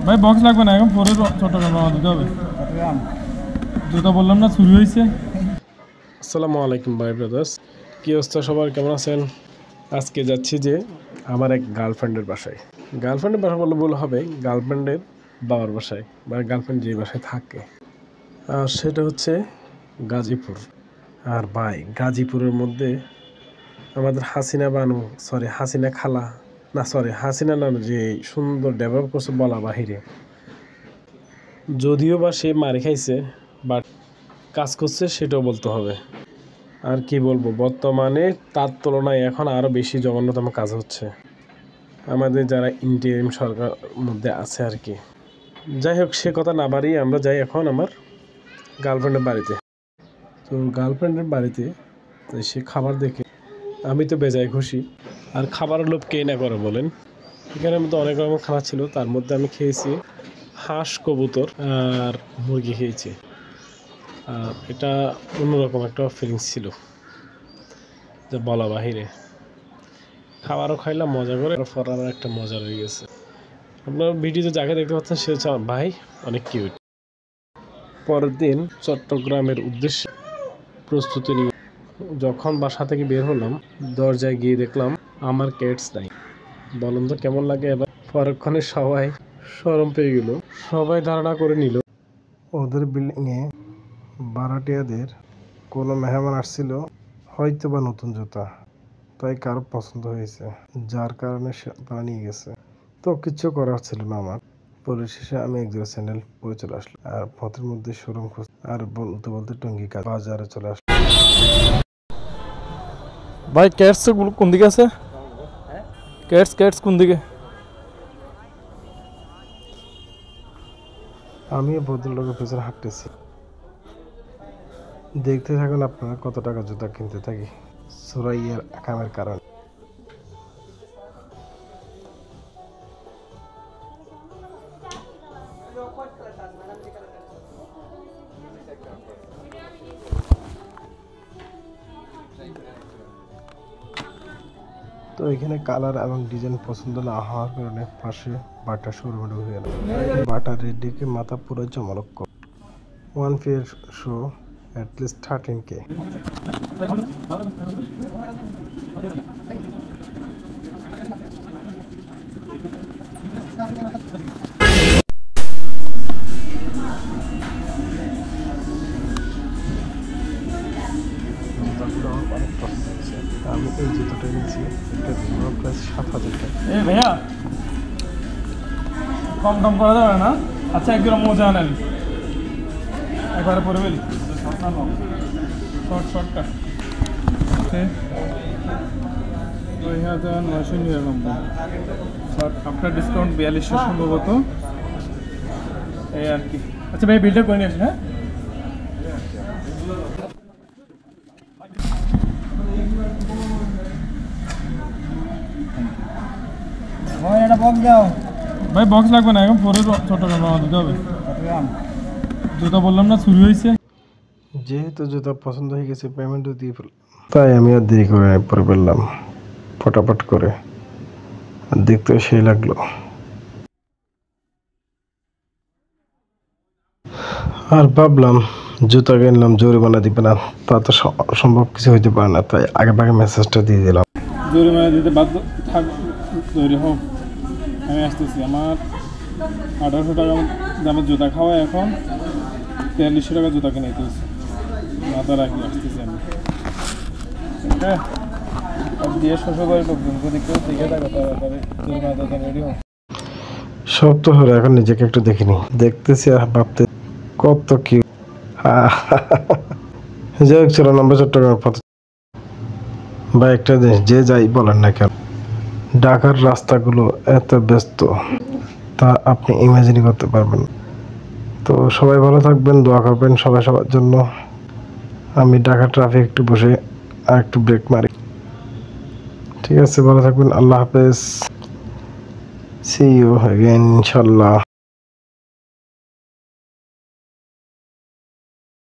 ভাই বক্স লাগবে না, এখন পরে চট্টগ্রাম রওনা দিতে হবে। জুতা বললাম না চুরি হয়েছে। আসসালামু আলাইকুম ভাই ব্রাদার্স, কি অবস্থা সবার, কেমন আছেন? আজকে যাচ্ছি যে আমার এক গার্লফ্রেন্ডের বাসায়। গার্লফ্রেন্ডের বাসা বললে ভুল হবে, গার্লফ্রেন্ডের বাবার বাসায়, বা গার্লফ্রেন্ড যে বাসায় থাকে, আর সেটা হচ্ছে গাজীপুর। আর ভাই গাজীপুরের মধ্যে আমাদের হাসিনা বানু, হাসিনা খালা, হাসিনা নানু যে সুন্দর ডেভেলপ করছে বলা বাহিরে। যদিও বা সে মারি খাইছে, বাট কাজ করছে সেটাও বলতে হবে। আর কি বলবো, বর্তমানে তার তুলনায় এখন আরও বেশি জঘন্যতম কাজ হচ্ছে আমাদের যারা ইন্টারিম সরকার মধ্যে আছে আর কি। যাই হোক, সে কথা না বাড়িয়ে আমরা যাই এখন আমার গার্লফ্রেন্ডের বাড়িতে। তো গার্লফ্রেন্ডের বাড়িতে তো সে খাবার দেখে আমি তো বেজায় খুশি। আর খাবারের লোভ কে না করে বলেন। এখানের মধ্যে অনেক রকম খানা ছিল, তার মধ্যে আমি খেয়েছি হাঁস, কবুতর আর মুরগি খেয়েছি। আর এটা অন্যরকম একটা ফিলিংস ছিল যে বলা বাহিরে। খাবারও খাইলাম মজা করে, ফরার একটা মজা রয়ে গেছে। আপনার ভিডিওতে যাকে দেখতে পাচ্ছেন সে হচ্ছে আমার ভাই, অনেক কিউট। পরের দিন চট্টগ্রামের উদ্দেশ্যে প্রস্তুতি নিয়ে যখন বাসা থেকে বের হলাম, দরজায় গিয়ে দেখলাম আমার ক্যাটস নাই। বলুন তো কেমন লাগে? এবার পরক্ষণে সবাই শরম পেয়ে গেল, সবাই ধারণা করে নিল ওদের বিল্ডিংয়ে ভাড়াটিয়াদের কোনো মেহমান আসছিল, হয়তো বা নতুন জুতা, তাই কারো পছন্দ হয়েছে, যার কারণে তারা নিয়ে গেছে। তো কিচ্ছু করার ছিল না আমার। পরিশেষে আমি একজোড়া স্যান্ডেল পরে চলে আসলাম, আর পথের মধ্যে শোরুম খুঁজ, আর বলতে বলতে টঙ্গী বাজারে চলে আসলাম। ভাই ক্যাটস কোন দিকে আছে? ক্যাটস কোন দিকে? আমি ভদ্রলোকের পেছনে হাঁটতেছি, দেখতে থাকুন আপনারা কত টাকা জুতা কিনতে থাকি সুরাইয়ের কামের কারণে। তো এখানে কালার এবং ডিজাইন পছন্দ না হওয়ার কারণে পাশে বাটা শোরুমে ঢুকে গেল। বাটা রেট দেখে মাথা পুরো চমলক। 1 pair শো অ্যাটলিস্ট 13K। আমি এই জুতোটা নিয়েছি, একটা প্রাইস 7,000 টাকা। ভাইয়া কম দাম করা যাবে না? আচ্ছা একদম মজা নেন, একবারে পরে বলি শর্টটা 2,999 আপনার ডিসকাউন্ট 4200 সম্ভবত, এই আর কি। আচ্ছা ভাই বিলটা করে নিয়ে আসেন। হ্যাঁ ভাই বক্স লাগবে না, এখন পরে চট্টগ্রাম রওনা দিতে হবে। জুতা বললাম না চুরি হয়েছে। যেহেতু জুতা পছন্দ হয়ে গেছে, পেমেন্টও দিয়ে ফেল, তাই আমি আর দেরি করে পরে ফেললাম ফটাফট করে। আর দেখতেও সেই লাগলো। আর ভাবলাম জুতা কিনলাম, জরিমানা দিবে না, তা তো সম্ভব কিছু হইতে পারে না, তাই আগে ভাগে মেসেজটা দিয়ে দিলাম। জরিমানা দিতে বাধ্য থাক, তৈরি হোক, আমি আসতেছি। আমার 1800 টাকা দামের জুতা খাওয়া, এখন 4300 টাকা জুতা কিনে দিতে হচ্ছে। মাথা রাখি আসতেছি আমি। হ্যাঁ দিয়ে শ্বশুর বাড়ি ঢুকবেন, যদি কেউ দেখে থাকে তাড়াতাড়ি জরিমানা দিতে রেডি হোক। সব তো হলো, এখন নিজেকে একটু দেখিনি, দেখতেছি আর ভাবতে কত কি। যাই হোক, চলো আমরা চট্টগ্রামের পথে। বা একটা জিনিস, যে যাই বলেন না কেন, ঢাকার রাস্তাগুলো এত ব্যস্ত তা আপনি ইমাজিনই করতে পারবেন। তো সবাই ভালো থাকবেন, দোয়া করবেন সবাই সবার জন্য। আমি ঢাকা ট্রাফিক একটু বসে আর একটু ব্রেক মারি। ঠিক আছে, ভালো থাকবেন, আল্লাহ হাফেজ, সি ইউ অ্যাগেন ইনশাল্লাহ।